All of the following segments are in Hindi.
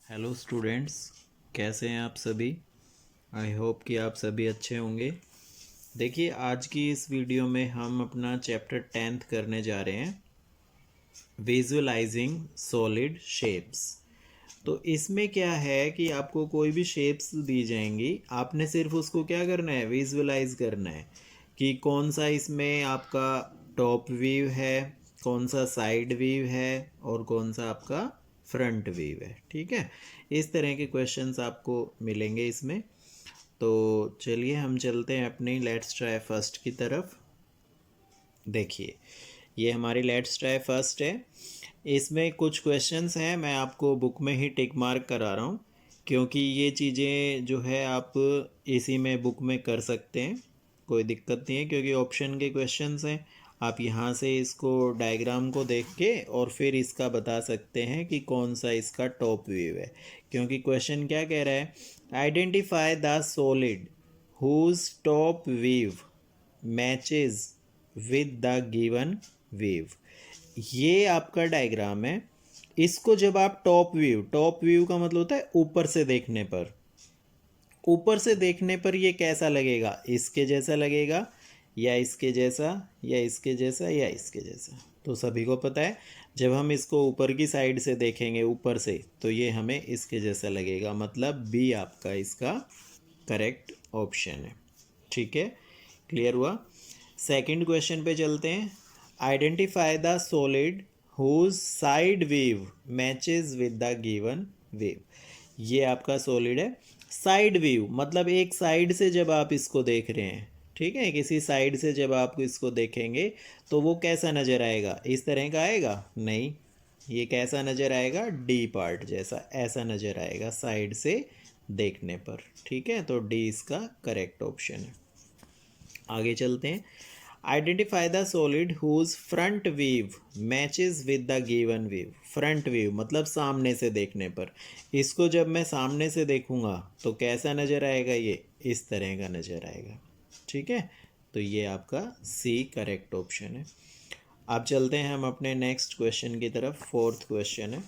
हेलो स्टूडेंट्स, कैसे हैं आप सभी। आई होप कि आप सभी अच्छे होंगे। देखिए, आज की इस वीडियो में हम अपना चैप्टर 10th करने जा रहे हैं, विजुअलाइजिंग सॉलिड शेप्स। तो इसमें क्या है कि आपको कोई भी शेप्स दी जाएंगी, आपने सिर्फ उसको क्या करना है, विजुअलाइज करना है कि कौन सा इसमें आपका टॉप व्यू है, कौन सा साइड व्यू है और कौन सा आपका फ्रंट व्यू है। ठीक है, इस तरह के क्वेश्चंस आपको मिलेंगे इसमें। तो चलिए हम चलते हैं अपनी लेट्स ट्राई फर्स्ट की तरफ। देखिए, ये हमारी लेट्स ट्राई फर्स्ट है। इसमें कुछ क्वेश्चंस हैं, मैं आपको बुक में ही टिक मार्क करा रहा हूँ क्योंकि ये चीज़ें जो है आप इसी में बुक में कर सकते हैं, कोई दिक्कत नहीं है क्योंकि ऑप्शन के क्वेश्चंस हैं। आप यहाँ से इसको डायग्राम को देख के और फिर इसका बता सकते हैं कि कौन सा इसका टॉप व्यू है। क्योंकि क्वेश्चन क्या कह रहा है, identify the solid whose top view matches with the given view. ये आपका डायग्राम है। इसको जब आप टॉप व्यू का मतलब होता है ऊपर से देखने पर, ऊपर से देखने पर ये कैसा लगेगा, इसके जैसा लगेगा या इसके जैसा या इसके जैसा या इसके जैसा। तो सभी को पता है जब हम इसको ऊपर की साइड से देखेंगे ऊपर से तो ये हमें इसके जैसा लगेगा, मतलब बी आपका इसका करेक्ट ऑप्शन है। ठीक है, क्लियर हुआ। सेकंड क्वेश्चन पे चलते हैं। Identify the solid whose side view matches with the given view. ये आपका सॉलिड है। साइड व्यू मतलब एक साइड से जब आप इसको देख रहे हैं, ठीक है, किसी साइड से जब आप इसको देखेंगे तो वो कैसा नज़र आएगा, इस तरह का आएगा नहीं, ये कैसा नज़र आएगा, डी पार्ट जैसा ऐसा नज़र आएगा साइड से देखने पर। ठीक है, तो डी इसका करेक्ट ऑप्शन है। आगे चलते हैं। Identify the solid whose front view matches with the given view. Front view मतलब सामने से देखने पर, इसको जब मैं सामने से देखूंगा तो कैसा नज़र आएगा, ये इस तरह का नज़र आएगा। ठीक है, तो ये आपका सी करेक्ट ऑप्शन है। अब चलते हैं हम अपने नेक्स्ट क्वेश्चन की तरफ। फोर्थ क्वेश्चन है,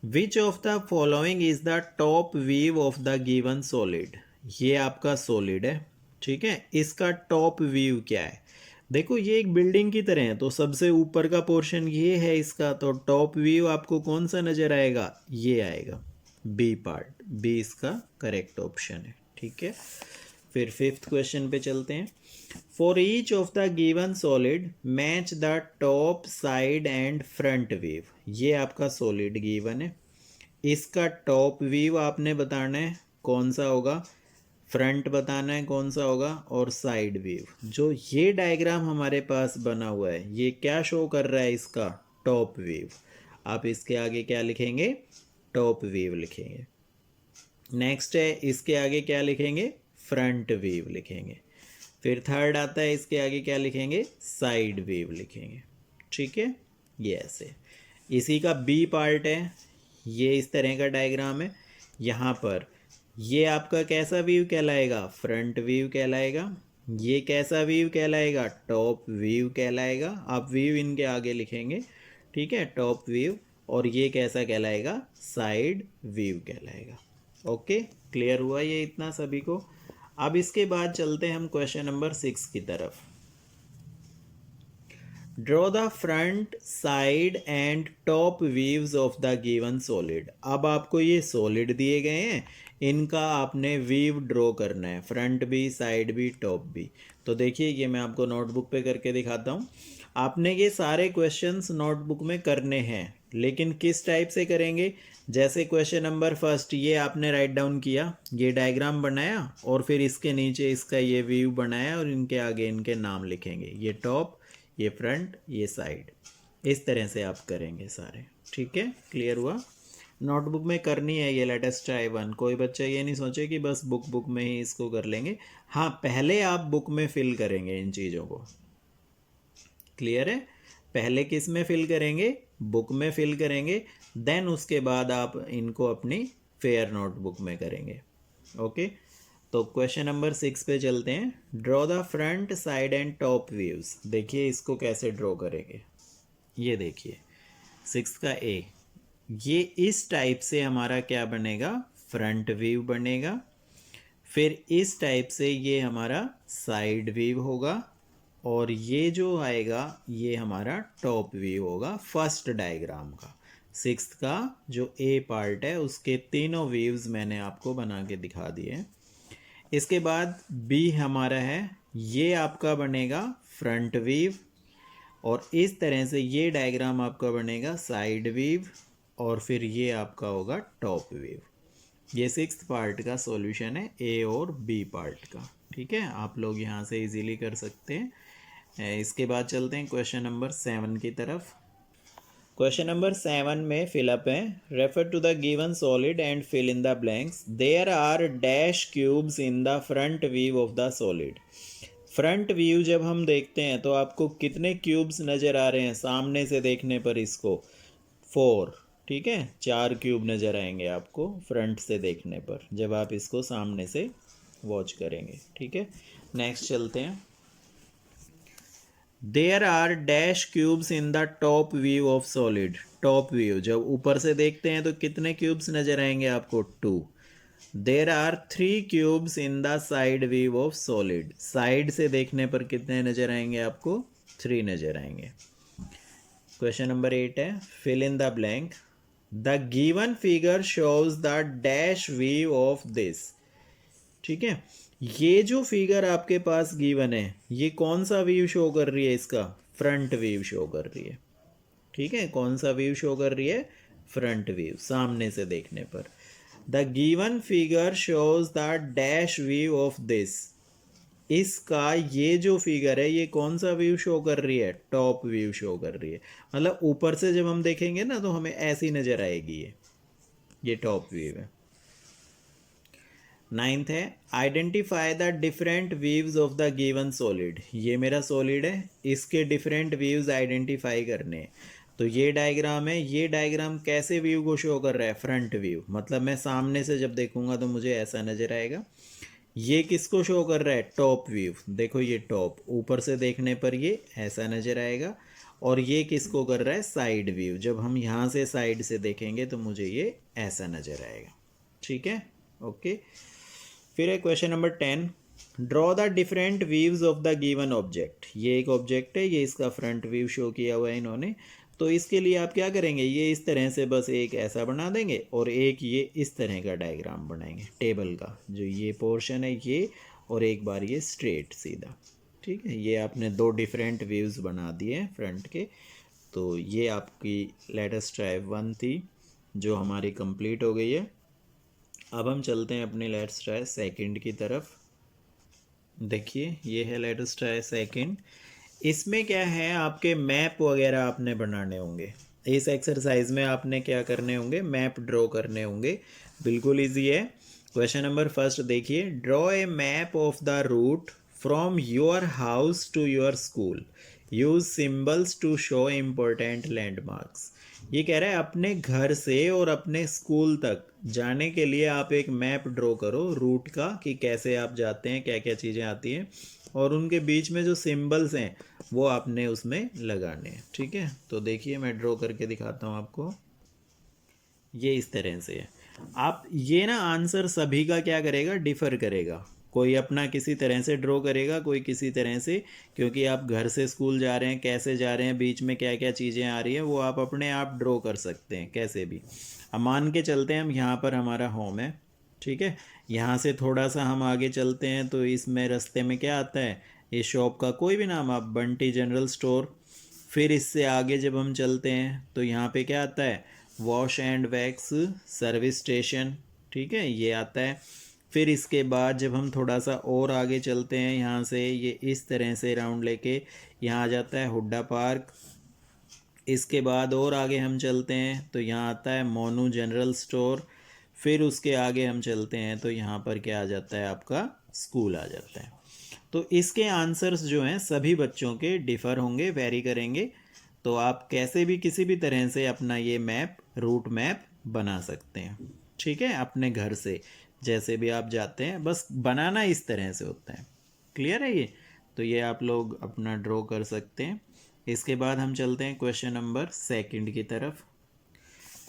विच of the following is the top view of the given solid. ये आपका सॉलिड है, ठीक है, इसका टॉप व्यू क्या है। देखो, ये एक बिल्डिंग की तरह है, तो सबसे ऊपर का पोर्शन ये है इसका, तो टॉप व्यू आपको कौन सा नज़र आएगा, ये आएगा, बी पार्ट, बी इसका करेक्ट ऑप्शन है। ठीक है, फिर फिफ्थ क्वेश्चन पे चलते हैं। For each of the given solid match the top side and front view. ये आपका सॉलिड गिवन है, इसका टॉप व्यू आपने बताना है कौन सा होगा, फ्रंट बताना है कौन सा होगा और साइड व्यू। जो ये डायग्राम हमारे पास बना हुआ है ये क्या शो कर रहा है, इसका टॉप व्यू। आप इसके आगे क्या लिखेंगे, टॉप व्यू लिखेंगे। नेक्स्ट है, इसके आगे क्या लिखेंगे, फ्रंट व्यू लिखेंगे। फिर थर्ड आता है, इसके आगे क्या लिखेंगे, साइड व्यू लिखेंगे। ठीक है, ये ऐसे। इसी का बी पार्ट है, ये इस तरह का डायग्राम है। यहाँ पर ये आपका कैसा व्यू कहलाएगा, फ्रंट व्यू कहलाएगा। ये कैसा व्यू कहलाएगा, टॉप व्यू कहलाएगा। आप व्यू इनके आगे लिखेंगे, ठीक है, टॉप व्यू। और ये कैसा कहलाएगा, साइड व्यू कहलाएगा। ओके, क्लियर हुआ ये इतना सभी को। अब इसके बाद चलते हैं हम क्वेश्चन नंबर 6 की तरफ। Draw the front side and top views of the given solid. अब आपको ये सॉलिड दिए गए हैं, इनका आपने व्यू ड्रॉ करना है, फ्रंट भी, साइड भी, टॉप भी। तो देखिए, ये मैं आपको नोटबुक पे करके दिखाता हूँ। आपने ये सारे क्वेश्चंस नोटबुक में करने हैं, लेकिन किस टाइप से करेंगे, जैसे क्वेश्चन नंबर फर्स्ट ये आपने राइट डाउन किया, ये डायग्राम बनाया और फिर इसके नीचे इसका ये व्यू बनाया और इनके आगे इनके नाम लिखेंगे, ये टॉप, ये फ्रंट, ये साइड। इस तरह से आप करेंगे सारे। ठीक है, क्लियर हुआ। नोटबुक में करनी है ये लेटेस्ट ट्राई वन। कोई बच्चा ये नहीं सोचे कि बस बुक में ही इसको कर लेंगे। हाँ, पहले आप बुक में फिल करेंगे इन चीज़ों को। क्लियर है, पहले किस में फिल करेंगे, बुक में फिल करेंगे, देन उसके बाद आप इनको अपनी फेयर नोटबुक में करेंगे। ओके, तो क्वेश्चन नंबर 6 पे चलते हैं। Draw the front side and top views. देखिए इसको कैसे ड्रॉ करेंगे, ये देखिए 6 का ए, ये इस टाइप से हमारा क्या बनेगा, फ्रंट व्यू बनेगा। फिर इस टाइप से ये हमारा साइड व्यू होगा, और ये जो आएगा ये हमारा टॉप व्यू होगा फर्स्ट डायग्राम का। सिक्स्थ का जो ए पार्ट है उसके तीनों व्यूज़ मैंने आपको बना के दिखा दिए हैं। इसके बाद बी हमारा है, ये आपका बनेगा फ्रंट व्यू, और इस तरह से ये डायग्राम आपका बनेगा साइड व्यू, और फिर ये आपका होगा टॉप व्यू। ये सिक्स्थ पार्ट का सॉल्यूशन है, ए और बी पार्ट का। ठीक है, आप लोग यहाँ से इजीली कर सकते हैं। इसके बाद चलते हैं क्वेश्चन नंबर 7 की तरफ। क्वेश्चन नंबर 7 में फिलअप है, refer to the given solid and fill in the blanks. There are dash cubes in the front view of the solid. Front view जब हम देखते हैं तो आपको कितने क्यूब्स नज़र आ रहे हैं सामने से देखने पर? इसको 4, ठीक है, 4 क्यूब नज़र आएंगे आपको फ्रंट से देखने पर जब आप इसको सामने से वॉच करेंगे। ठीक है, नेक्स्ट चलते हैं। There are dash cubes in the top view of solid. Top view जब ऊपर से देखते हैं तो कितने क्यूब्स नज़र आएंगे आपको? 2। There are 3 cubes in the side view of solid. Side से देखने पर कितने नज़र आएंगे आपको? 3 नज़र आएंगे। क्वेश्चन नंबर 8 है, fill in the blank. The given figure shows the dash view of this. ठीक है, ये जो फिगर आपके पास गिवन है ये कौन सा व्यू शो कर रही है? इसका फ्रंट व्यू शो कर रही है। ठीक है, कौन सा व्यू शो कर रही है? फ्रंट व्यू, सामने से देखने पर। The given figure shows the dash view of this. इसका ये जो फिगर है ये कौन सा व्यू शो कर रही है? टॉप व्यू शो कर रही है। मतलब ऊपर से जब हम देखेंगे ना तो हमें ऐसी नजर आएगी ये टॉप व्यू है। 9th है, identify the different views of the given solid. ये मेरा सॉलिड है, इसके डिफरेंट व्यूज आइडेंटिफाई करने हैं। तो ये डायग्राम है, ये डायग्राम कैसे व्यू को शो कर रहा है? Front view. मतलब मैं सामने से जब देखूंगा तो मुझे ऐसा नजर आएगा। ये किसको शो कर रहा है? Top view. देखो ये टॉप, ऊपर से देखने पर ये ऐसा नजर आएगा। और ये किसको कर रहा है? Side view. जब हम यहाँ से साइड से देखेंगे तो मुझे ये ऐसा नजर आएगा। ठीक है, ओके। फिर है question number 10, draw the different views of the given object. ये एक ऑब्जेक्ट है, ये इसका फ्रंट व्यू शो किया हुआ है इन्होंने। तो इसके लिए आप क्या करेंगे? ये इस तरह से बस एक ऐसा बना देंगे और एक ये इस तरह का डायग्राम बनाएंगे टेबल का, जो ये पोर्शन है ये, और एक बार ये स्ट्रेट सीधा। ठीक है, ये आपने 2 डिफरेंट व्यूज़ बना दिए हैं फ्रंट के। तो ये आपकी लेटेस्ट ट्राई 1 थी जो हमारी कंप्लीट हो गई है। अब हम चलते हैं अपने लेट्स ट्राई सेकंड की तरफ। देखिए ये है लेट्स ट्राई सेकंड। इसमें क्या है, आपके मैप वगैरह आपने बनाने होंगे। इस एक्सरसाइज में आपने क्या करने होंगे? मैप ड्रॉ करने होंगे। बिल्कुल ईजी है। क्वेश्चन नंबर फर्स्ट देखिए, draw a map of the route from your house to your school. Use symbols to show important landmarks. ये कह रहा है अपने घर से और अपने स्कूल तक जाने के लिए आप एक मैप ड्रॉ करो रूट का, कि कैसे आप जाते हैं, क्या क्या चीज़ें आती हैं, और उनके बीच में जो सिंबल्स हैं वो आपने उसमें लगाने हैं। ठीक है, तो देखिए मैं ड्रॉ करके दिखाता हूँ आपको। ये इस तरह से है। आप ये ना आंसर सभी का क्या करेगा? डिफ़र करेगा। कोई अपना किसी तरह से ड्रॉ करेगा, कोई किसी तरह से, क्योंकि आप घर से स्कूल जा रहे हैं, कैसे जा रहे हैं, बीच में क्या क्या चीज़ें आ रही हैं, वो आप अपने आप ड्रॉ कर सकते हैं कैसे भी। अब मान के चलते हैं हम यहाँ पर हमारा होम है। ठीक है, यहाँ से थोड़ा सा हम आगे चलते हैं तो इसमें रास्ते में क्या आता है? इस शॉप का कोई भी नाम, आप बंटी जनरल स्टोर। फिर इससे आगे जब हम चलते हैं तो यहाँ पे क्या आता है? Wash and wax service station. ठीक है, ये आता है। फिर इसके बाद जब हम थोड़ा सा और आगे चलते हैं यहाँ से, ये इस तरह से राउंड लेके यहाँ आ जाता है हुड्डा पार्क। इसके बाद और आगे हम चलते हैं तो यहाँ आता है मोनू जनरल स्टोर। फिर उसके आगे हम चलते हैं तो यहाँ पर क्या आ जाता है? आपका स्कूल आ जाता है। तो इसके आंसर्स जो हैं सभी बच्चों के डिफ़र होंगे, वेरी करेंगे। तो आप कैसे भी किसी भी तरह से अपना ये मैप, रूट मैप बना सकते हैं। ठीक है, अपने घर से जैसे भी आप जाते हैं बस बनाना इस तरह से होता है। क्लियर है ये? तो ये आप लोग अपना ड्रॉ कर सकते हैं। इसके बाद हम चलते हैं क्वेश्चन नंबर सेकंड की तरफ।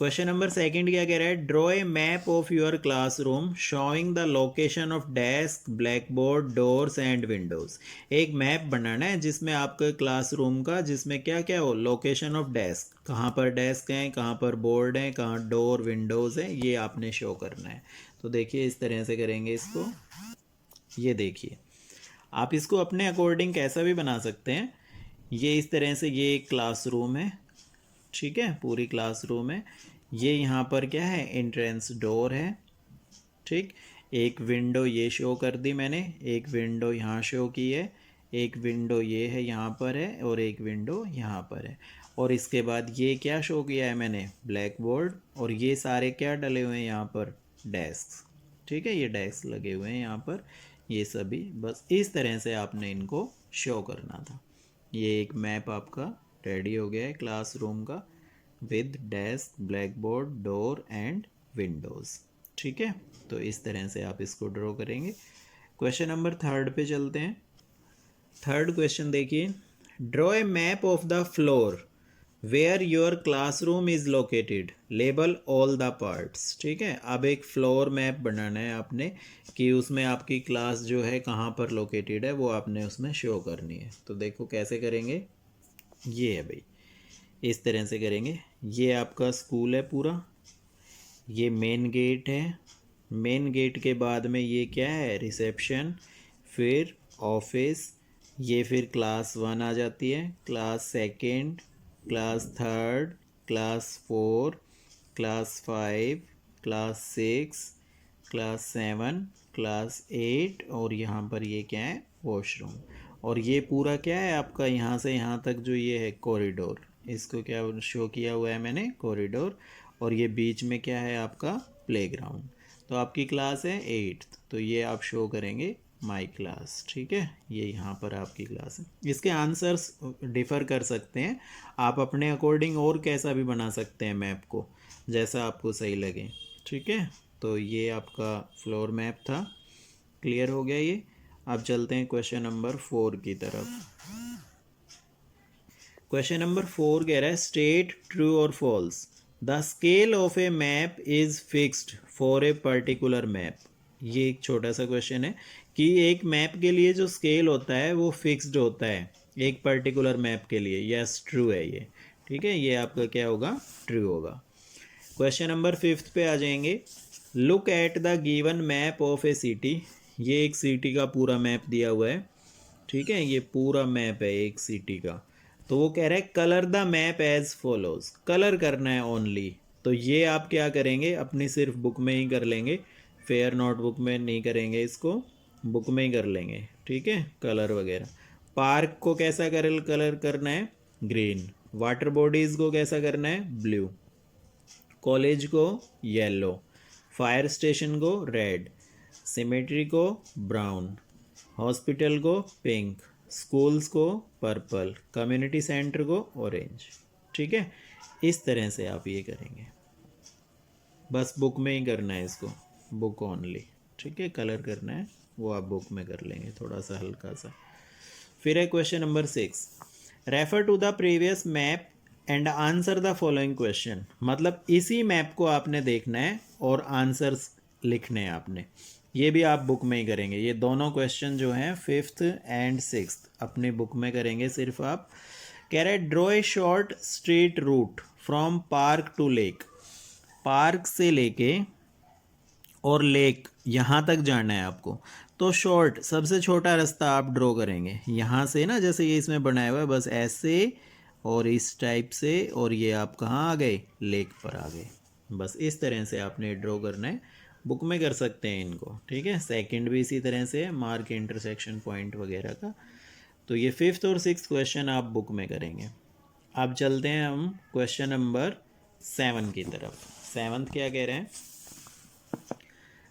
क्वेश्चन नंबर सेकंड क्या कह रहा है, draw a map of your classroom showing the location of desk, black board, doors and Windows. एक मैप बनाना है जिसमें आपके क्लासरूम का, जिसमें क्या क्या हो, लोकेशन ऑफ डेस्क, कहाँ पर डेस्क हैं, कहाँ पर बोर्ड हैं, कहाँ डोर विंडोज़ हैं, ये आपने शो करना है। तो देखिए इस तरह से करेंगे इसको। ये देखिए आप इसको अपने अकॉर्डिंग कैसा भी बना सकते हैं। ये इस तरह से, ये एक क्लासरूम है, ठीक है, पूरी क्लासरूम है। ये यहाँ पर क्या है, एंट्रेंस डोर है, ठीक। एक विंडो ये शो कर दी मैंने, एक विंडो यहाँ शो की है, एक विंडो ये है यहाँ पर है, और एक विंडो यहाँ पर है। और इसके बाद ये क्या शो किया है मैंने, ब्लैक बोर्ड, और ये सारे क्या डले हुए हैं यहाँ पर, डेस्क, ठीक है, ये डेस्क लगे हुए हैं यहाँ पर, ये सभी। बस इस तरह से आपने इनको शो करना था। ये एक मैप आपका रेडी हो गया है क्लासरूम का, with desk, black board, door and Windows, ठीक है। तो इस तरह से आप इसको ड्रॉ करेंगे। क्वेश्चन नंबर थर्ड पे चलते हैं। थर्ड क्वेश्चन देखिए, draw a map of the floor where your classroom is located, label all the parts, ठीक है। अब एक फ्लोर मैप बनाना है आपने कि उसमें आपकी क्लास जो है कहाँ पर लोकेटेड है, वो आपने उसमें शो करनी है। तो देखो कैसे करेंगे, ये है भाई, इस तरह से करेंगे। ये आपका स्कूल है पूरा, ये मेन गेट है, मेन गेट के बाद में ये क्या है, रिसेप्शन, फिर ऑफिस, ये फिर क्लास 1 आ जाती है, class second, class third, class 4, class 5, class 6, class 7, class 8, और यहाँ पर ये क्या है, वॉशरूम। और ये पूरा क्या है आपका, यहाँ से यहाँ तक जो ये है कॉरिडोर, इसको क्या शो किया हुआ है मैंने, कॉरिडोर। और ये बीच में क्या है आपका, प्लेग्राउंड। तो आपकी क्लास है 8th, तो ये आप शो करेंगे माई क्लास, ठीक है, ये यहाँ पर आपकी क्लास है। इसके आंसर्स डिफ़र कर सकते हैं, आप अपने अकॉर्डिंग और कैसा भी बना सकते हैं मैप को, जैसा आपको सही लगे, ठीक है। तो ये आपका फ्लोर मैप था, क्लियर हो गया ये। अब चलते हैं क्वेश्चन नंबर 4 की तरफ। क्वेश्चन नंबर 4 कह रहा है, स्टेट ट्रू और false, the scale of a map is fixed for a particular map. ये एक छोटा सा क्वेश्चन है कि एक मैप के लिए जो स्केल होता है वो फिक्स्ड होता है एक पर्टिकुलर मैप के लिए। यस, ट्रू है ये, ठीक है, ये आपका क्या होगा, ट्रू होगा। क्वेश्चन नंबर 5 पे आ जाएंगे। Look at the given map of A city. ये एक सिटी का पूरा मैप दिया हुआ है, ठीक है, ये पूरा मैप है एक सिटी का। तो वो कह रहा है colour the map as follows, colour करना है ओनली। तो ये आप क्या करेंगे, अपनी सिर्फ बुक में ही कर लेंगे, फेयर नोटबुक में नहीं करेंगे, इसको बुक में ही कर लेंगे, ठीक है, कलर वगैरह। पार्क को कैसा कलर करना है, ग्रीन। वाटर बॉडीज़ को कैसा करना है, ब्लू। कॉलेज को येलो, फायर स्टेशन को रेड, सिमेट्री को ब्राउन, हॉस्पिटल को पिंक, स्कूल्स को पर्पल, कम्युनिटी सेंटर को ऑरेंज, ठीक है। इस तरह से आप ये करेंगे, बस बुक में ही करना है इसको, बुक ओनली, ठीक है। कलर करना है वो आप बुक में कर लेंगे, थोड़ा सा हल्का सा। फिर है question number 6, refer to the previous map and answer the following question. मतलब इसी मैप को आपने देखना है और आंसर्स लिखने हैं आपने। ये भी आप बुक में ही करेंगे, ये दोनों क्वेश्चन जो हैं 5th एंड 6th अपनी बुक में करेंगे सिर्फ आप। कह रहे draw a short street route from park to lake. Park से लेके और लेक यहाँ तक जाना है आपको, तो शॉर्ट सबसे छोटा रास्ता आप ड्रॉ करेंगे यहाँ से ना, जैसे ये इसमें बनाया हुआ है, बस ऐसे और इस टाइप से, और ये आप कहाँ आ गए, लेक पर आ गए। बस इस तरह से आपने ड्रॉ करना है, बुक में कर सकते हैं इनको, ठीक है। सेकंड भी इसी तरह से है, मार्क इंटरसेक्शन पॉइंट वगैरह का। तो ये 5th और 6th क्वेश्चन आप बुक में करेंगे। अब चलते हैं हम क्वेश्चन नंबर 7 की तरफ। 7th क्या कह रहे हैं,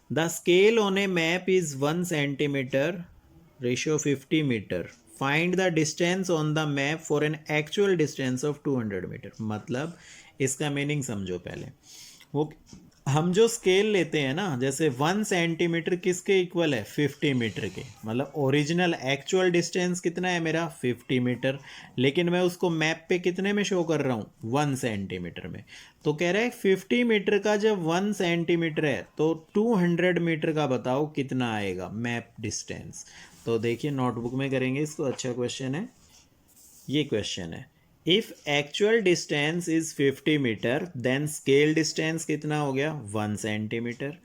the scale on a map is 1 centimetre ratio 50 metre, find the distance on the map for an actual distance of 200 metre. मतलब इसका मीनिंग समझो पहले। वो हम जो स्केल लेते हैं ना, जैसे 1 सेंटीमीटर किसके इक्वल है, 50 मीटर के, मतलब ओरिजिनल एक्चुअल डिस्टेंस कितना है मेरा 50 मीटर, लेकिन मैं उसको मैप पे कितने में शो कर रहा हूँ 1 सेंटीमीटर में। तो कह रहा है 50 मीटर का जब 1 सेंटीमीटर है तो 200 मीटर का बताओ कितना आएगा मैप डिस्टेंस। तो देखिए नोटबुक में करेंगे इसको, अच्छा क्वेश्चन है। ये क्वेश्चन है, if actual distance is 50 metre then scale distance कितना हो गया 1 centimetre.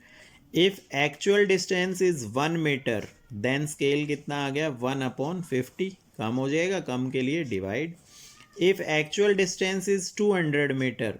If actual distance is 1 metre then scale कितना आ गया 1/50, कम हो जाएगा, कम के लिए divide. If actual distance is 200 metre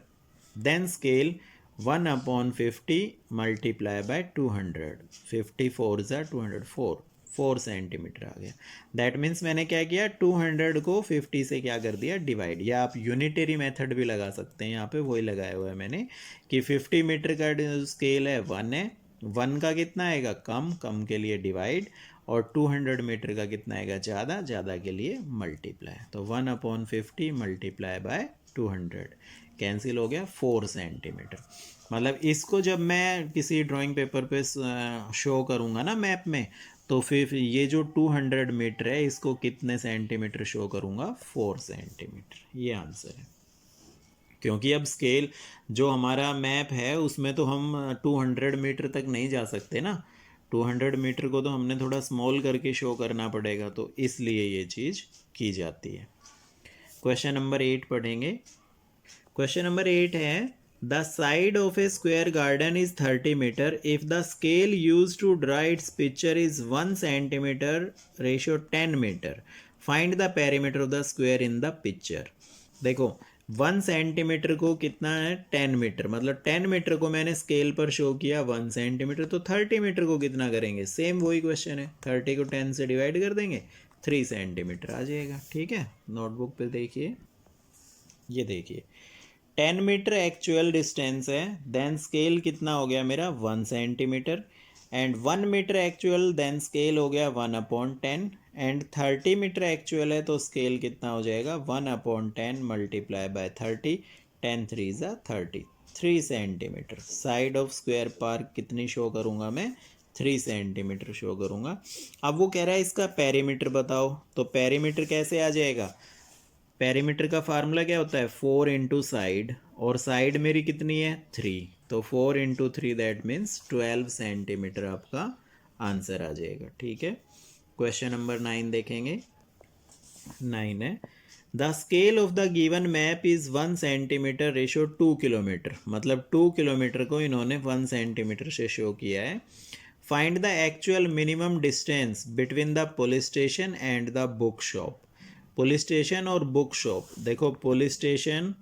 then scale 1/50 multiply by 200, 54 ज़ा 200, 4 सेंटीमीटर आ गया। दैट मीन्स मैंने क्या किया, 200 को 50 से क्या कर दिया डिवाइड, या आप यूनिटरी मेथड भी लगा सकते हैं, यहाँ पे वही लगाया हुआ है मैंने कि 50 मीटर का स्केल है 1 है, 1 का कितना आएगा कम, कम के लिए डिवाइड, और 200 मीटर का कितना आएगा ज़्यादा, ज़्यादा के लिए मल्टीप्लाई। तो 1/50 मल्टीप्लाई बाय 200 कैंसिल हो गया 4 सेंटीमीटर। मतलब इसको जब मैं किसी ड्राइंग पेपर पे शो करूँगा ना मैप में, तो फिर ये जो 200 मीटर है इसको कितने सेंटीमीटर शो करूँगा 4 सेंटीमीटर, ये आंसर है। क्योंकि अब स्केल जो हमारा मैप है उसमें तो हम 200 मीटर तक नहीं जा सकते ना, 200 मीटर को तो हमने थोड़ा स्मॉल करके शो करना पड़ेगा, तो इसलिए ये चीज़ की जाती है। क्वेश्चन नंबर 8 पढ़ेंगे। क्वेश्चन नंबर 8 है, the side of a square garden is 30 metre if the scale use to draw its picture is 1 centimetre ratio 10 metre, find the perimeter of the square in the picture. देखो 1 सेंटीमीटर को कितना है 10 मीटर, मतलब 10 मीटर को मैंने स्केल पर शो किया 1 सेंटीमीटर, तो 30 मीटर को कितना करेंगे, सेम वही क्वेश्चन है, 30 को 10 से डिवाइड कर देंगे, 3 सेंटीमीटर आ जाएगा। ठीक है, नोटबुक पे देखिए, ये देखिए 10 मीटर एक्चुअल डिस्टेंस है, देन स्केल कितना हो गया मेरा 1 centimetre, and 1 metre actual then scale हो गया 1/10, एंड 30 मीटर एक्चुअल है तो स्केल कितना हो जाएगा 1/10 मल्टीप्लाई बाय 30, 10 3 ज़ा 30, 3 centimetre. Side of square park कितनी शो करूँगा मैं, 3 सेंटीमीटर शो करूँगा। अब वो कह रहा है इसका पेरीमीटर बताओ, तो पेरीमीटर कैसे आ जाएगा, पेरीमीटर का फार्मूला क्या होता है 4 इंटू साइड, और साइड मेरी कितनी है 3, तो 4 इंटू 3 दैट मीन्स 12 सेंटीमीटर आपका आंसर आ जाएगा। ठीक है, क्वेश्चन नंबर 9 देखेंगे। 9 है, the scale of the given map is 1 centimetre ratio 2 kilometre, मतलब 2 किलोमीटर को इन्होंने 1 सेंटीमीटर से शो किया है। Find the actual minimum distance between the police station and the book shop. Police station और बुक शॉप, देखो पुलिस स्टेशन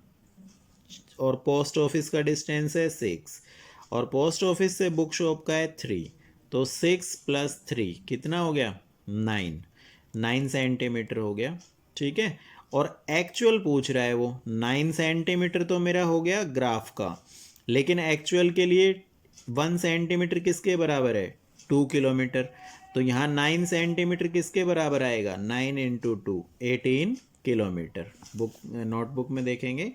और पोस्ट ऑफिस का डिस्टेंस है 6, और पोस्ट ऑफिस से बुक शॉप का है 3, तो 6 + 3 कितना हो गया 9, 9 सेंटीमीटर हो गया। ठीक है, और एक्चुअल पूछ रहा है वो, 9 सेंटीमीटर तो मेरा हो गया ग्राफ का, लेकिन एक्चुअल के लिए 1 सेंटीमीटर किसके बराबर है 2 किलोमीटर, तो यहाँ 9 सेंटीमीटर किसके बराबर आएगा 9 इंटू 2 18 किलोमीटर। बुक नोटबुक में देखेंगे,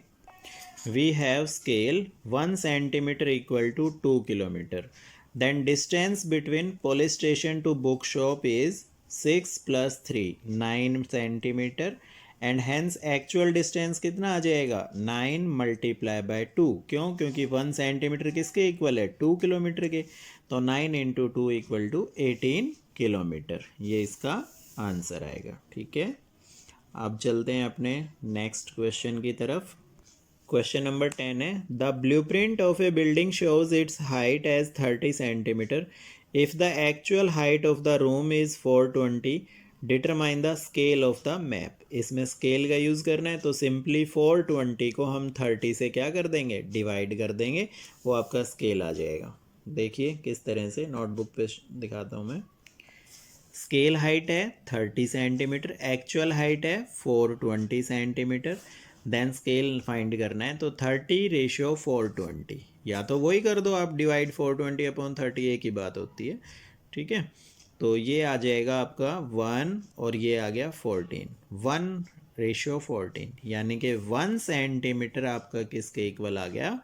we have scale 1 centimetre equal to 2 kilometre, then distance between police station to book shop is 6 + 3 9 centimetre, and hence actual distance कितना आ जाएगा 9 मल्टीप्लाई बाय 2, क्यों, क्योंकि 1 सेंटीमीटर किसके इक्वल है 2 किलोमीटर के, तो 9 इंटू 2 इक्वल टू 18 किलोमीटर, ये इसका आंसर आएगा। ठीक है, अब चलते हैं अपने नेक्स्ट क्वेश्चन की तरफ। क्वेश्चन नंबर 10 है, the blueprint of a building shows its height as 30 centimetre if the actual height of the room is 420, determine the scale of the map. इसमें स्केल का यूज़ करना है, तो सिंपली 420 को हम 30 से क्या कर देंगे डिवाइड कर देंगे, वो आपका स्केल आ जाएगा। देखिए किस तरह से, नोटबुक पे दिखाता हूँ मैं। स्केल हाइट है 30 सेंटीमीटर, एक्चुअल हाइट है 420 सेंटीमीटर, देन स्केल फाइंड करना है, तो 30 रेशियो 420, या तो वही कर दो आप डिवाइड 420/30, एक ही बात होती है। ठीक है, तो ये आ जाएगा आपका 1 और ये आ गया 14, 1 रेशियो 14, यानी कि 1 सेंटीमीटर आपका किसके इक्वल आ गया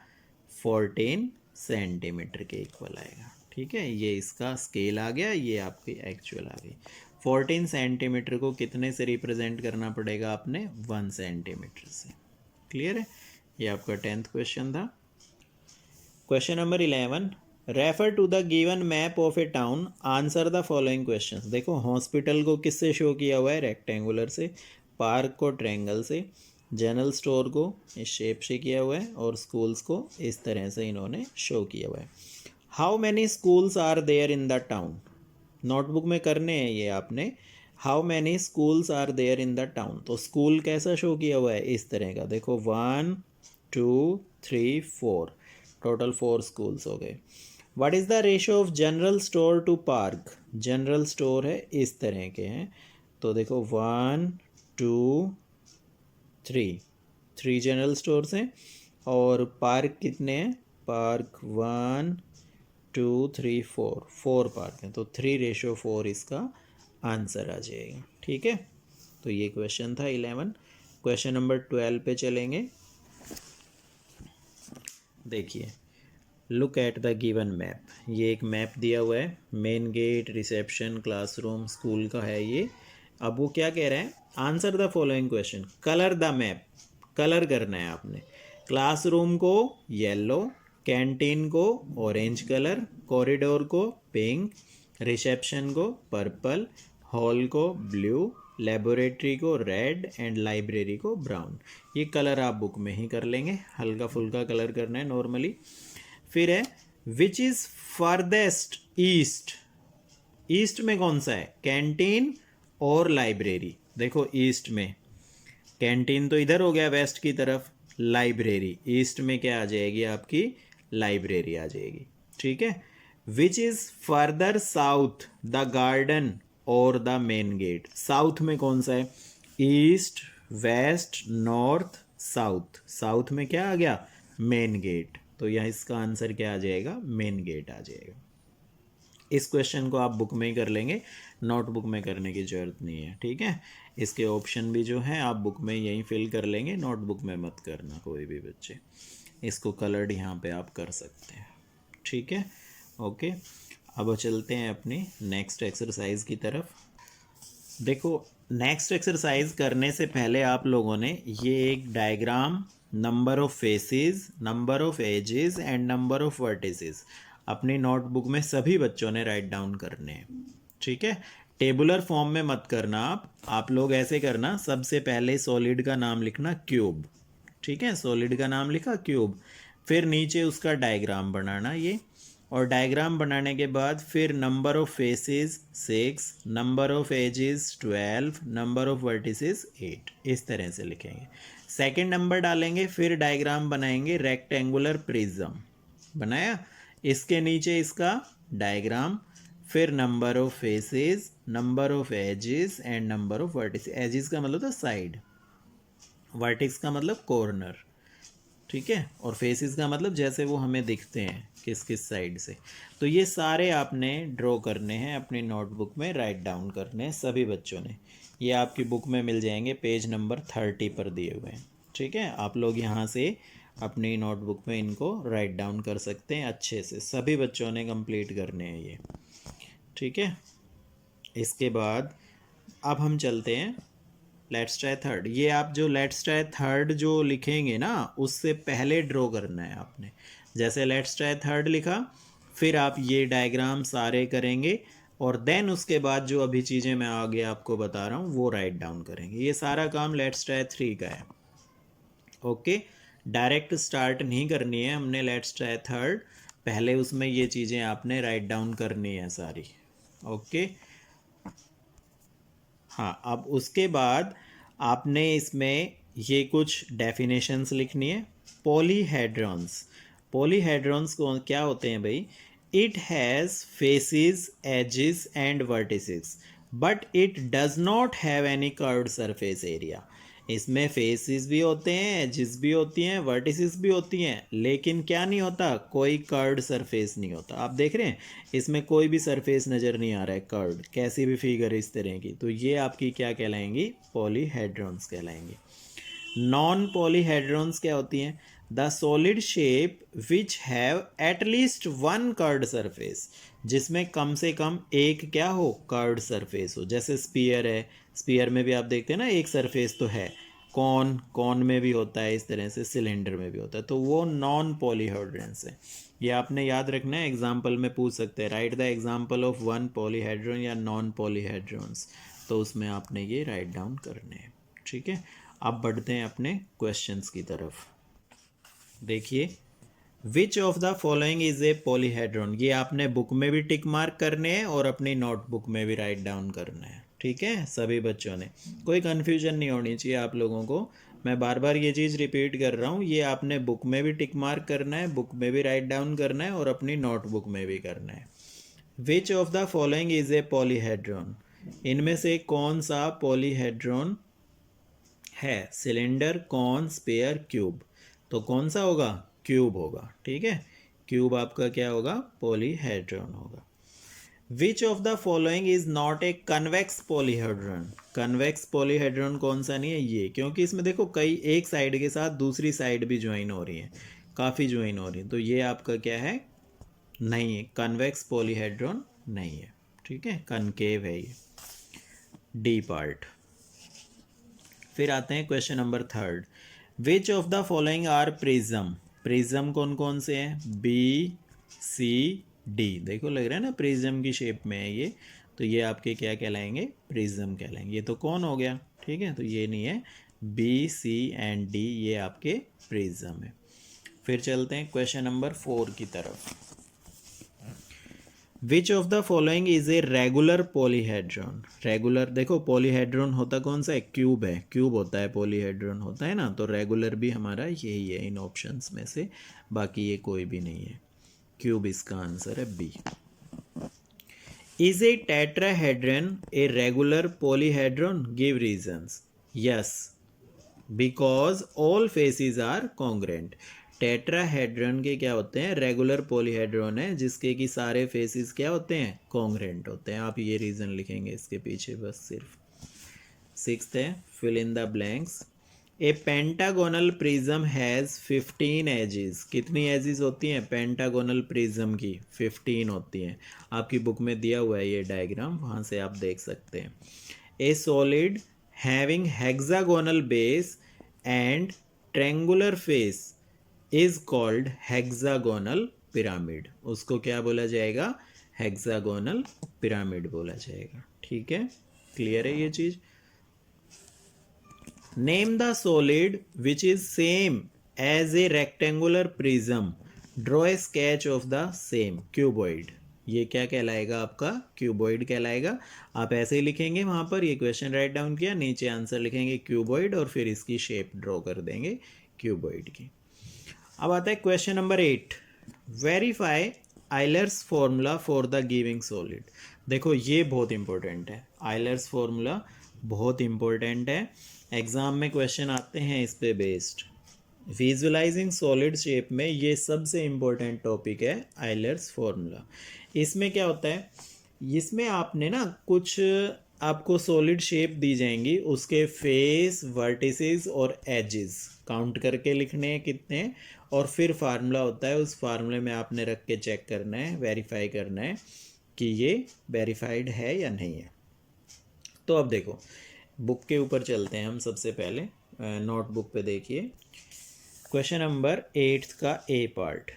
14 सेंटीमीटर के इक्वल आएगा। ठीक है, ये इसका स्केल आ गया, ये आपकी एक्चुअल आ गई। 14 सेंटीमीटर को कितने से रिप्रेजेंट करना पड़ेगा आपने? 1 सेंटीमीटर से। क्लियर है, ये आपका 10th क्वेश्चन था। Question number 11, refer to the given map of a town, answer the following questions. देखो हॉस्पिटल को किससे शो किया हुआ है? रेक्टेंगुलर से, पार्क को ट्रायंगल से, जनरल स्टोर को इस शेप से किया हुआ है, और स्कूल्स को इस तरह से इन्होंने शो किया हुआ है। How many schools are there in the town? Notebook में करने हैं ये आपने। How many schools are there in the town, तो स्कूल कैसा शो किया हुआ है? इस तरह का, देखो 1 2 3 4, टोटल 4 स्कूल्स हो गए। What is the ratio of general store to park? General store है इस तरह के हैं, तो देखो 1 2 3 जनरल स्टोर्स हैं, और पार्क कितने हैं? पार्क 1 2 3 4 पार्क हैं, तो 3:4 इसका आंसर आ जाएगा। ठीक है, तो ये क्वेश्चन था 11। क्वेश्चन नंबर 12 पे चलेंगे। देखिए, look at the given map. ये एक मैप दिया हुआ है, main gate, reception, classroom, school का है ये। अब वो क्या कह रहे हैं? Answer the following question, colour the map. Colour करना है आपने। क्लासरूम को येलो, कैंटीन को ऑरेंज कलर, कॉरिडोर को पिंक, रिसेप्शन को पर्पल, हॉल को ब्लू, लेबोरेटरी को रेड एंड लाइब्रेरी को ब्राउन। ये कलर आप बुक में ही कर लेंगे, हल्का फुल्का कलर करना है नॉर्मली। फिर है which is farthest east. East में कौन सा है? कैंटीन और लाइब्रेरी। देखो ईस्ट में कैंटीन तो इधर हो गया वेस्ट की तरफ, लाइब्रेरी ईस्ट में क्या आ जाएगी आपकी? लाइब्रेरी आ जाएगी। ठीक है, which is further south the garden और द मेन गेट। साउथ में कौन सा है? East, west, north, south. South में क्या आ गया? Main gate. तो यह इसका आंसर क्या आ जाएगा? मेन गेट आ जाएगा। इस क्वेश्चन को आप बुक में ही कर लेंगे, नोटबुक में करने की ज़रूरत नहीं है। ठीक है, इसके ऑप्शन भी जो है आप बुक में यहीं फिल कर लेंगे, नोटबुक में मत करना कोई भी बच्चे। इसको कलर्ड यहाँ पे आप कर सकते हैं। ठीक है, ओके। अब चलते हैं अपनी नेक्स्ट एक्सरसाइज की तरफ। देखो नेक्स्ट एक्सरसाइज करने से पहले आप लोगों ने ये एक diagram, number of faces, number of edges and number of vertices अपनी नोटबुक में सभी बच्चों ने राइट डाउन करने हैं। ठीक है, टेबुलर फॉर्म में मत करना आप लोग ऐसे करना, सबसे पहले सॉलिड का नाम लिखना क्यूब। ठीक है, सॉलिड का नाम लिखा क्यूब, फिर नीचे उसका डायग्राम बनाना ये, और डायग्राम बनाने के बाद फिर number of faces 6, number of edges 12, number of vertices 8, इस तरह से लिखेंगे। सेकंड नंबर डालेंगे, फिर डायग्राम बनाएंगे रेक्टेंगुलर प्रिज्म बनाया, इसके नीचे इसका डायग्राम, फिर number of faces, number of edges and number of vertices. Edges का मतलब था साइड, वर्टिक्स का मतलब कॉर्नर। ठीक है, और फेसेस का मतलब जैसे वो हमें दिखते हैं किस किस साइड से। तो ये सारे आपने ड्रॉ करने हैं, अपनी नोटबुक में राइट डाउन करने हैं सभी बच्चों ने। ये आपकी बुक में मिल जाएंगे, पेज नंबर 30 पर दिए हुए हैं। ठीक है, आप लोग यहाँ से अपनी नोटबुक में इनको राइट डाउन कर सकते हैं अच्छे से, सभी बच्चों ने कंप्लीट करने हैं ये। ठीक है, इसके बाद अब हम चलते हैं लेट्स ट्राई थर्ड। ये आप जो लेट्स ट्राई थर्ड जो लिखेंगे ना, उससे पहले ड्रॉ करना है आपने। जैसे लेट्स ट्राई थर्ड लिखा, फिर आप ये डायग्राम सारे करेंगे, और देन उसके बाद जो अभी चीज़ें मैं आगे आपको बता रहा हूँ वो राइट डाउन करेंगे। ये सारा काम लेट्स ट्राई 3 का है। ओके, डायरेक्ट स्टार्ट नहीं करनी है हमने लेट्स ट्राई थर्ड, पहले उसमें ये चीज़ें आपने राइट डाउन करनी है सारी। ओके, हाँ, अब उसके बाद आपने इसमें ये कुछ डेफिनेशंस लिखनी है। पॉलीहेड्रॉन्स, पॉलीहेड्रॉन्स को क्या होते हैं भाई? It has faces, edges and vertices, but it does not have any curved surface area. इसमें फेसेस भी होते हैं, एजेस भी होती हैं, वर्टिसेस भी होती हैं, लेकिन क्या नहीं होता? कोई कर्व्ड सरफेस नहीं होता। आप देख रहे हैं इसमें कोई भी सरफेस नज़र नहीं आ रहा है कर्व्ड, कैसी भी फिगर इस तरह की। तो ये आपकी क्या कहलाएंगी? पॉलीहेड्रॉन्स कहलाएंगी। नॉन पॉलीहेड्रॉन्स क्या होती हैं? The solid shape which have at least one curved surface, जिसमें कम से कम एक क्या हो, कर्ड सरफेस हो। जैसे स्पीयर है, स्पीयर में भी आप देखते हैं ना एक सरफेस तो है। कॉन में भी होता है इस तरह से, सिलेंडर में भी होता है, तो वो नॉन पॉलीहेड्रॉन्स है। ये आपने याद रखना है, एग्जाम्पल में पूछ सकते हैं, right the example of one polyhedron या नॉन पॉलीहेड्रॉन्स, तो उसमें आपने ये राइट डाउन करने हैं। ठीक है, अब बढ़ते हैं अपने क्वेश्चंस की तरफ। देखिए, विच of the following is a polyhedron, ये आपने बुक में भी टिक मार्क करने हैं और अपनी नोटबुक में भी राइट डाउन करना है। ठीक है, सभी बच्चों ने, कोई कन्फ्यूजन नहीं होनी चाहिए आप लोगों को। मैं बार बार ये चीज़ रिपीट कर रहा हूँ, ये आपने बुक में भी टिक मार्क करना है, बुक में भी राइट डाउन करना है और अपनी नोटबुक में भी करना है। विच of the following is a polyhedron, इनमें से कौन सा पॉलीहेड्रॉन है, सिलेंडर, कॉन, स्पेयर, क्यूब, तो कौन सा होगा, क्यूब होगा। ठीक है, क्यूब आपका क्या होगा, पॉलीहेड्रॉन होगा। विच of the following is not a convex polyhedron, convex polyhedron कौन सा नहीं है, ये, क्योंकि इसमें देखो कई एक साइड के साथ दूसरी साइड भी ज्वाइन हो रही है, काफ़ी ज्वाइन हो रही है, तो ये आपका क्या है, नहीं है, कन्वेक्स पॉलीहेड्रॉन नहीं है। ठीक है, कनकेव है ये, डी पार्ट। फिर आते हैं question number third, which of the following are prism, prism कौन कौन से हैं, बी, सी, डी, देखो लग रहा है ना प्रिज्म की शेप में है ये, तो ये आपके क्या कहलाएंगे, प्रिज्म कहलाएंगे। ये तो कौन हो गया, ठीक है, तो ये नहीं है, बी, सी एंड डी ये आपके प्रिज्म है। फिर चलते हैं क्वेश्चन नंबर 4 की तरफ। विच of the following is a regular polyhedron, regular देखो पॉलीहेड्रॉन होता कौन सा है, क्यूब है, क्यूब होता है, पॉलीहेड्रॉन होता है ना, तो रेगुलर भी हमारा यही है इन ऑप्शंस में से, बाकी ये कोई भी नहीं है, क्यूब इसका आंसर है B. Is a tetrahedron a regular polyhedron, give reasons, yes, because all faces are congruent. Tetrahedron के क्या होते हैं, रेगुलर पॉलीहेड्रॉन है जिसके कि सारे फेसिस क्या होते हैं, कॉन्ग्रेंट होते हैं। आप ये रीज़न लिखेंगे इसके पीछे बस सिर्फ। 6th है, fill in the blanks. A pentagonal prism has 15 edges, कितनी एजेस होती हैं पेंटागोनल प्रिज्म की, 15 होती हैं। आपकी बुक में दिया हुआ है ये डायग्राम, वहाँ से आप देख सकते हैं। ए solid having hexagonal base and triangular face is called hexagonal pyramid, उसको क्या बोला जाएगा, हेक्सागोनल पिरामिड बोला जाएगा। ठीक है, क्लियर है ये चीज। Name the solid which is same as a rectangular prism, draw a sketch of the same, cuboid, ये क्या कहलाएगा आपका, क्यूबॉइड कहलाएगा। आप ऐसे ही लिखेंगे, वहाँ पर ये क्वेश्चन राइट डाउन किया, नीचे आंसर लिखेंगे क्यूबॉइड और फिर इसकी शेप ड्रॉ कर देंगे क्यूबॉइड की। अब आता है question number 8, verify Euler's formula for the giving solid. देखो ये बहुत इंपॉर्टेंट है, आइलर्स फॉर्मूला बहुत इंपॉर्टेंट है, एग्जाम में क्वेश्चन आते हैं इस पे बेस्ड। विजुअलाइजिंग सॉलिड शेप में ये सबसे इम्पोर्टेंट टॉपिक है आइलर्स फॉर्मूला। इसमें क्या होता है, इसमें आपने ना कुछ आपको सॉलिड शेप दी जाएंगी, उसके फेस, वर्टिसेस और एजेस काउंट करके लिखने हैं कितने, और फिर फार्मूला होता है, उस फार्मूले में आपने रख के चेक करना है, वेरीफाई करना है कि ये वेरीफाइड है या नहीं है। तो अब देखो बुक के ऊपर चलते हैं हम, सबसे पहले नोटबुक पे देखिए क्वेश्चन नंबर 8 का ए पार्ट।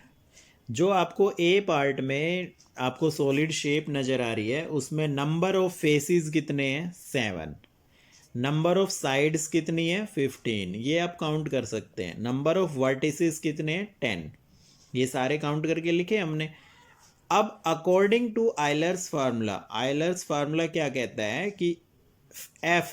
जो आपको ए पार्ट में आपको सॉलिड शेप नज़र आ रही है, उसमें नंबर ऑफ फेसेस कितने हैं, 7, नंबर ऑफ साइड्स कितनी है, 15, ये आप काउंट कर सकते हैं। नंबर ऑफ वर्टिसेस कितने हैं, 10, ये सारे काउंट करके लिखे हमने। अब according to Euler's formula, Euler's formula क्या कहता है कि F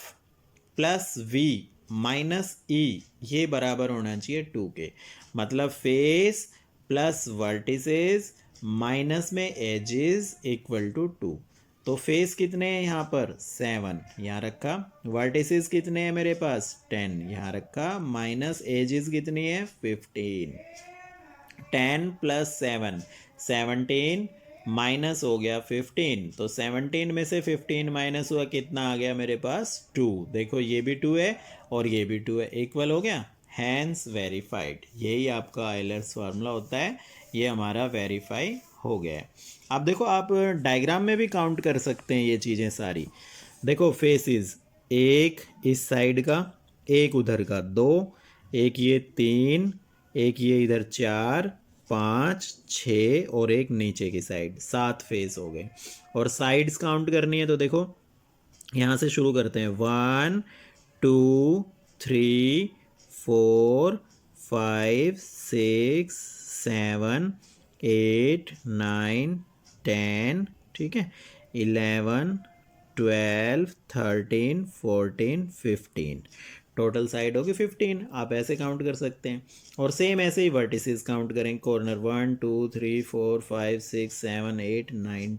plus V minus E ये बराबर होना चाहिए 2 के, मतलब फेस प्लस वर्टिसेस माइनस में एजेस इक्वल टू 2। तो फेस कितने हैं यहाँ पर, 7 यहाँ रखा, वर्टिसेस कितने हैं मेरे पास, 10 यहाँ रखा, माइनस एजेस कितनी है, 15, 10 प्लस 7 17 माइनस हो गया 15, तो 17 में से 15 माइनस हुआ, कितना आ गया मेरे पास, 2। देखो ये भी 2 है और ये भी 2 है, इक्वल हो गया, हैंस वेरीफाइड। यही आपका आइलर्स फार्मूला होता है, ये हमारा वेरीफाई हो गया है। अब देखो आप डायग्राम में भी काउंट कर सकते हैं ये चीज़ें सारी। देखो फेसेस, एक इस साइड का, एक उधर का, दो, एक ये तीन, एक ये इधर चार, पाँच, छः और एक नीचे की साइड, 7 फेस हो गए। और साइड्स काउंट करनी है तो देखो यहाँ से शुरू करते हैं। 1 2 3 4 5 6 7 8 9 10, ठीक है, 11 12 13 14 15, टोटल साइड होगी 15। आप ऐसे काउंट कर सकते हैं। और सेम ऐसे ही वर्टिसेस काउंट करें, कॉर्नर 1 2 3 4 5 6 7 8 9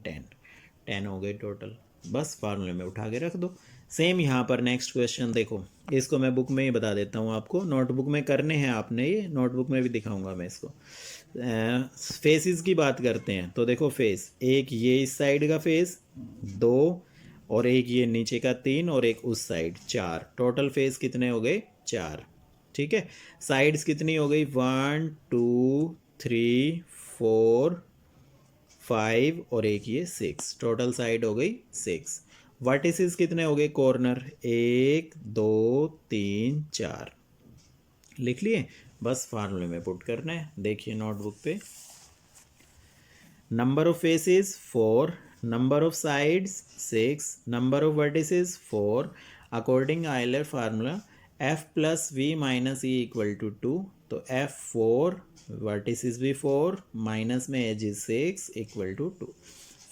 10 हो गए टोटल। बस फार्मूले में उठा के रख दो। सेम यहाँ पर नेक्स्ट क्वेश्चन देखो, इसको मैं बुक में ही बता देता हूँ आपको, नोटबुक में करने हैं आपने, ये नोटबुक में भी दिखाऊंगा मैं इसको। फेसेस की बात करते हैं तो देखो फेस, एक ये इस साइड का फेस, दो, और एक ये नीचे का 3, और एक उस साइड 4, टोटल फेस कितने हो गए? 4, ठीक है। साइड्स कितनी हो गई? 1 2 3 4 5 और एक ये 6, टोटल साइड हो गई 6। वर्टिसेस कितने हो गए? कॉर्नर 1 2 3 4, लिख लिए। बस फार्मूले में पुट करना है। देखिए नोटबुक पे, number of faces 4, number of sides 6, number of vertices 4, according Euler formula f plus V minus E equal to 2, तो f 4, वर्टिसेस भी 4, माइनस में edge is 6 equal to 2,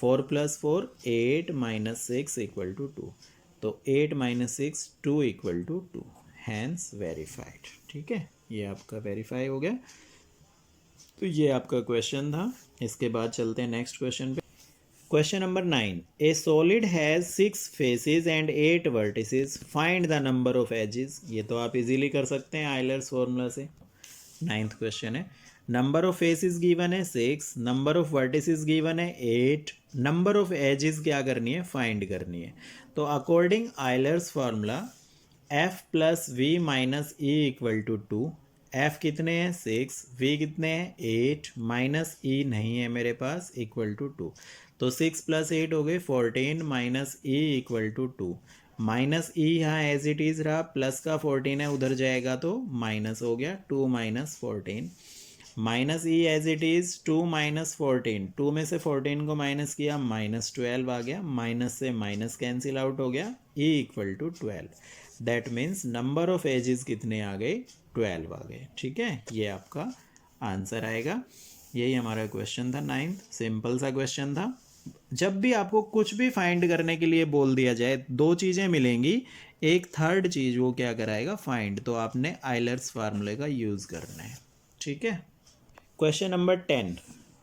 4 plus 4 8 minus 6 equal to 2, तो 8 minus 6 2 equal to 2, hence verified. ठीक है, ये आपका वेरीफाई हो गया। तो ये आपका क्वेश्चन था। इसके बाद चलते हैं नेक्स्ट क्वेश्चन पे। Question number 9, a solid has 6 faces and 8 vertices, find the number of edges. ये तो आप इजीली कर सकते हैं आयलर्स फॉर्मूला से। 9th क्वेश्चन है, नंबर ऑफ फेसेस गिवन है 6, नंबर ऑफ वर्टिसेस गिवन है 8, नंबर ऑफ एजेस क्या करनी है? फाइंड करनी है। तो according Euler's formula f plus V minus E equal to 2, f कितने हैं? 6, v कितने हैं? 8, माइनस e नहीं है मेरे पास, इक्वल टू 2, तो 6 प्लस 8 हो गए 14, minus e equal to 2, minus e यहाँ एज इट इज़ रहा, प्लस का 14 है उधर जाएगा तो माइनस हो गया, 2 minus 14, minus E as it is 2 minus 14, 2 में से 14 को माइनस किया, माइनस 12 आ गया, माइनस से माइनस कैंसिल आउट हो गया, e equal to 12, that means number of edges कितने आ गए? 12 आ गए। ठीक है, ये आपका आंसर आएगा। यही हमारा क्वेश्चन था 9th, सिंपल सा क्वेश्चन था। जब भी आपको कुछ भी फाइंड करने के लिए बोल दिया जाए, दो चीज़ें मिलेंगी, एक थर्ड चीज़ वो क्या कराएगा? फाइंड। तो आपने आयलर्स फार्मूले का यूज़ करना है। ठीक है। Question number 10,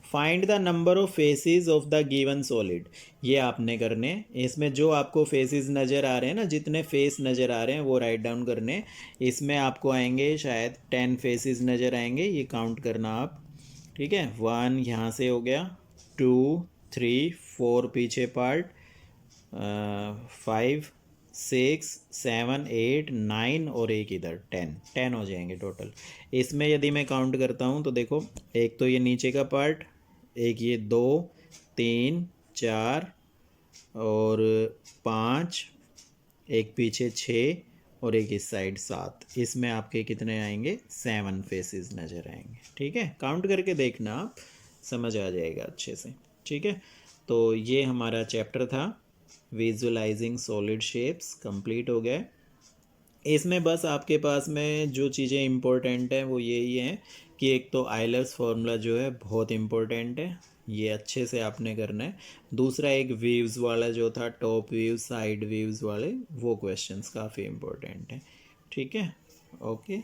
find the number of faces of the given solid. ये आपने करने, इसमें जो आपको फेसेस नज़र आ रहे हैं ना, जितने फेस नज़र आ रहे हैं वो राइट डाउन करने। इसमें आपको आएंगे शायद 10 फेसेस नज़र आएंगे, ये काउंट करना आप। ठीक है, 1 यहाँ से हो गया, 2 3 4 पीछे पार्ट, 5 6 7 8 9 और एक इधर 10 हो जाएंगे टोटल। इसमें यदि मैं काउंट करता हूँ तो देखो, एक तो ये नीचे का पार्ट, एक ये 2 3 4 और 5, एक पीछे 6 और एक इस साइड 7, इसमें आपके कितने आएंगे? 7 फेसेस नज़र आएंगे। ठीक है, काउंट करके देखना, आप समझ आ जाएगा अच्छे से। ठीक है, तो ये हमारा चैप्टर था विजुअलाइजिंग सॉलिड शेप्स, कंप्लीट हो गया। इसमें बस आपके पास में जो चीज़ें इम्पोर्टेंट हैं वो यही हैं कि एक तो आयलर्स फार्मूला जो है बहुत इम्पोर्टेंट है, ये अच्छे से आपने करना है। दूसरा एक व्यूज़ वाला जो था, टॉप व्यूज़ साइड व्यूज़ वाले, वो क्वेश्चंस काफ़ी इम्पोर्टेंट हैं। ठीक है, ओके।